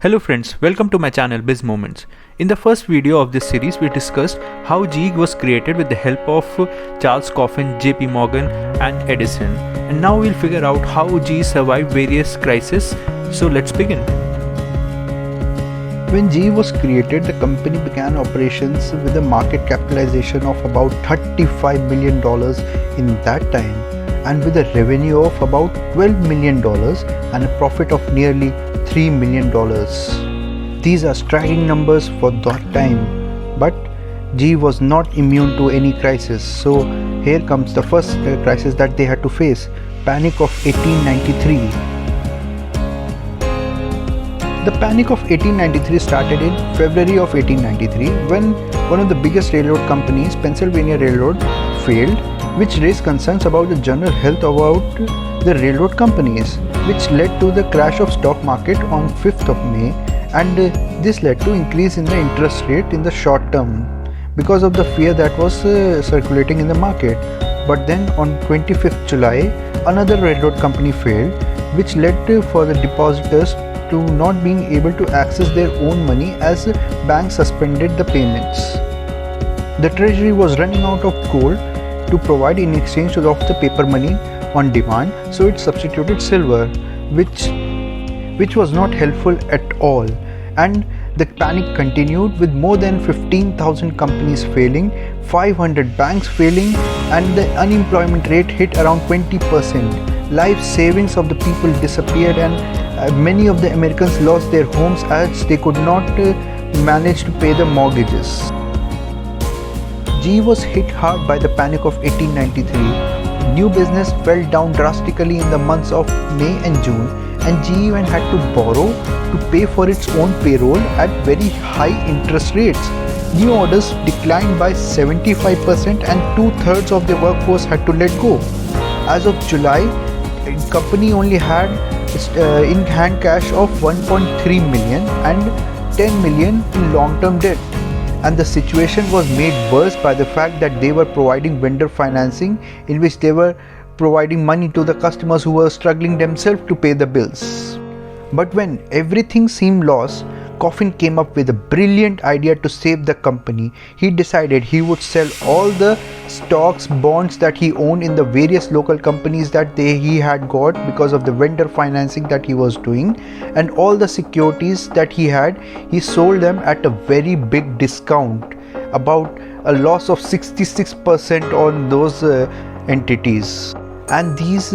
Hello friends, welcome to my channel Biz Moments. In the first video of this series, we discussed how GE was created with the help of Charles Coffin, JP Morgan and Edison. And now we'll figure out how GE survived various crises. So let's begin. When GE was created, the company began operations with a market capitalization of about $35 million in that time, and with a revenue of about $12 million and a profit of nearly $3 million. These are staggering numbers for that time, but GE was not immune to any crisis. So here comes the first crisis that they had to face: Panic of 1893. The Panic of 1893 started in February of 1893 when one of the biggest railroad companies, Pennsylvania Railroad, failed, which raised concerns about the general health about the railroad companies, which led to the crash of stock market on 5th of May, and this led to increase in the interest rate in the short term because of the fear that was circulating in the market. But then on 25th July, another railroad company failed, which led for the depositors to not being able to access their own money as banks suspended the payments. The treasury was running out of gold to provide in exchange of the paper money on demand, so it substituted silver, which was not helpful at all. And the panic continued with more than 15,000 companies failing, 500 banks failing, and the unemployment rate hit around 20%. Life savings of the people disappeared, and many of the Americans lost their homes as they could not manage to pay the mortgages. GE was hit hard by the Panic of 1893. New business fell down drastically in the months of May and June, and GE even had to borrow to pay for its own payroll at very high interest rates. New orders declined by 75% and 2/3 of the workforce had to let go. As of July, the company only had in hand cash of 1.3 million and 10 million in long-term debt. And the situation was made worse by the fact that they were providing vendor financing, in which they were providing money to the customers who were struggling themselves to pay the bills. But when everything seemed lost, Coffin came up with a brilliant idea to save the company. He decided he would sell all the stocks, bonds that he owned in the various local companies that he had got because of the vendor financing that he was doing, and all the securities that he had, he sold them at a very big discount, about a loss of 66% on those entities. And these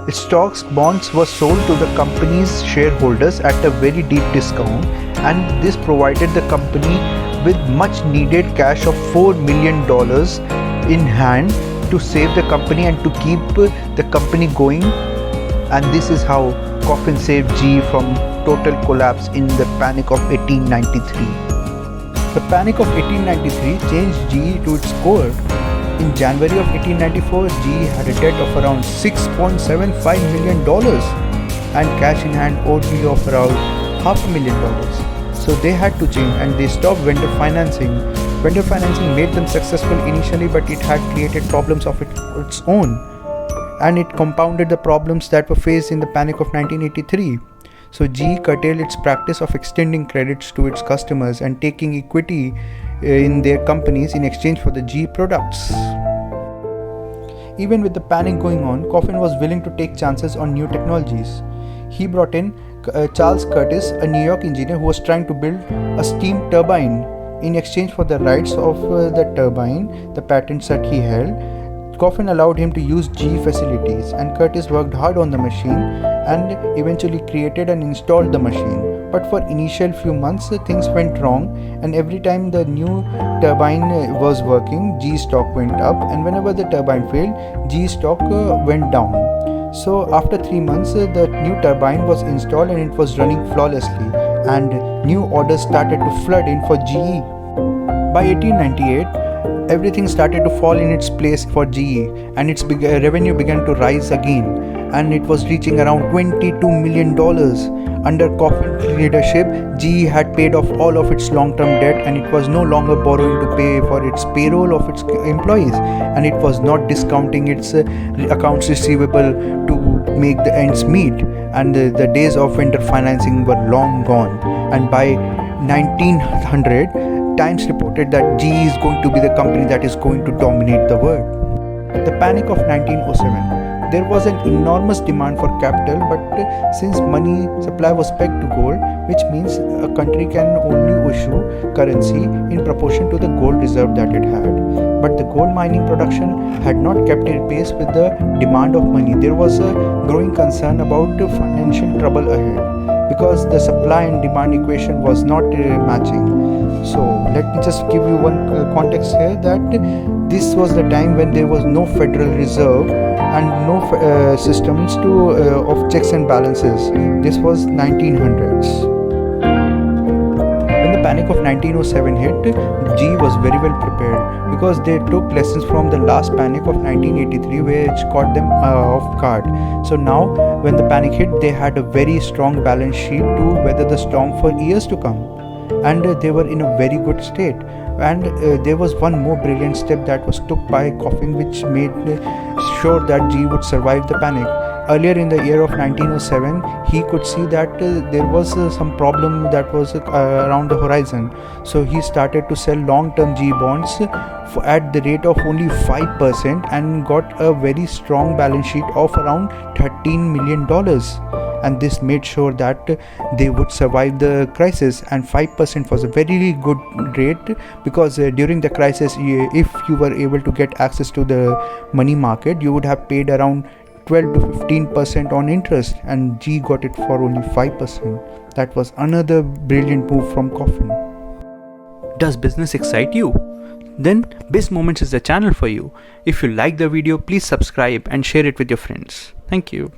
stocks, bonds were sold to the company's shareholders at a very deep discount, and this provided the company with much needed cash of $4 million in hand to save the company and to keep the company going. And this is how Coffin saved GE from total collapse in the Panic of 1893. The Panic of 1893 changed GE to its core. In January of 1894, GE had a debt of around $6.75 million and cash in hand only of around $500,000. So they had to change, and they stopped vendor financing. Vendor financing made them successful initially, but it had created problems of its own, and it compounded the problems that were faced in the Panic of 1983. So GE curtailed its practice of extending credits to its customers and taking equity in their companies in exchange for the GE products. Even with the panic going on, Coffin was willing to take chances on new technologies. He brought in Charles Curtis, a New York engineer who was trying to build a steam turbine. In exchange for the rights of the turbine, the patents that he held, Coffin allowed him to use GE facilities, and Curtis worked hard on the machine and eventually created and installed the machine. But for initial few months, things went wrong, and every time the new turbine was working, GE stock went up, and whenever the turbine failed, GE stock went down. So after 3 months, the new turbine was installed and it was running flawlessly, and new orders started to flood in for GE. By 1898, everything started to fall in its place for GE, and its revenue began to rise again, and it was reaching around $22 million. Under Coffin's leadership, GE had paid off all of its long-term debt, and it was no longer borrowing to pay for its payroll of its employees, and it was not discounting its accounts receivable to make the ends meet, and the days of vendor financing were long gone. And by 1900, Times reported that GE is going to be the company that is going to dominate the world. The panic of 1907. There was an enormous demand for capital, but since money supply was pegged to gold, which means a country can only issue currency in proportion to the gold reserve that it had. But the gold mining production had not kept it pace with the demand of money. There was a growing concern about financial trouble ahead because the supply and demand equation was not matching. So let me just give you one context here, that this was the time when there was no Federal Reserve and no systems of checks and balances. This was 1900s. When the panic of 1907 hit, GE was very well prepared because they took lessons from the last panic of 1983, which caught them off guard. So now when the panic hit, they had a very strong balance sheet to weather the storm for years to come, and they were in a very good state. And there was one more brilliant step that was took by Coffin, which made sure that GE would survive the panic. Earlier in the year of 1907, he could see that there was some problem that was around the horizon. So he started to sell long-term GE bonds at the rate of only 5% and got a very strong balance sheet of around $13 million. And this made sure that they would survive the crisis. And 5% was a very good rate because during the crisis, if you were able to get access to the money market, you would have paid around 12 to 15% on interest, and G got it for only 5%. That was another brilliant move from Coffin. Does business excite you? Then Biz Moments is the channel for you. If you like the video, please subscribe and share it with your friends. Thank you.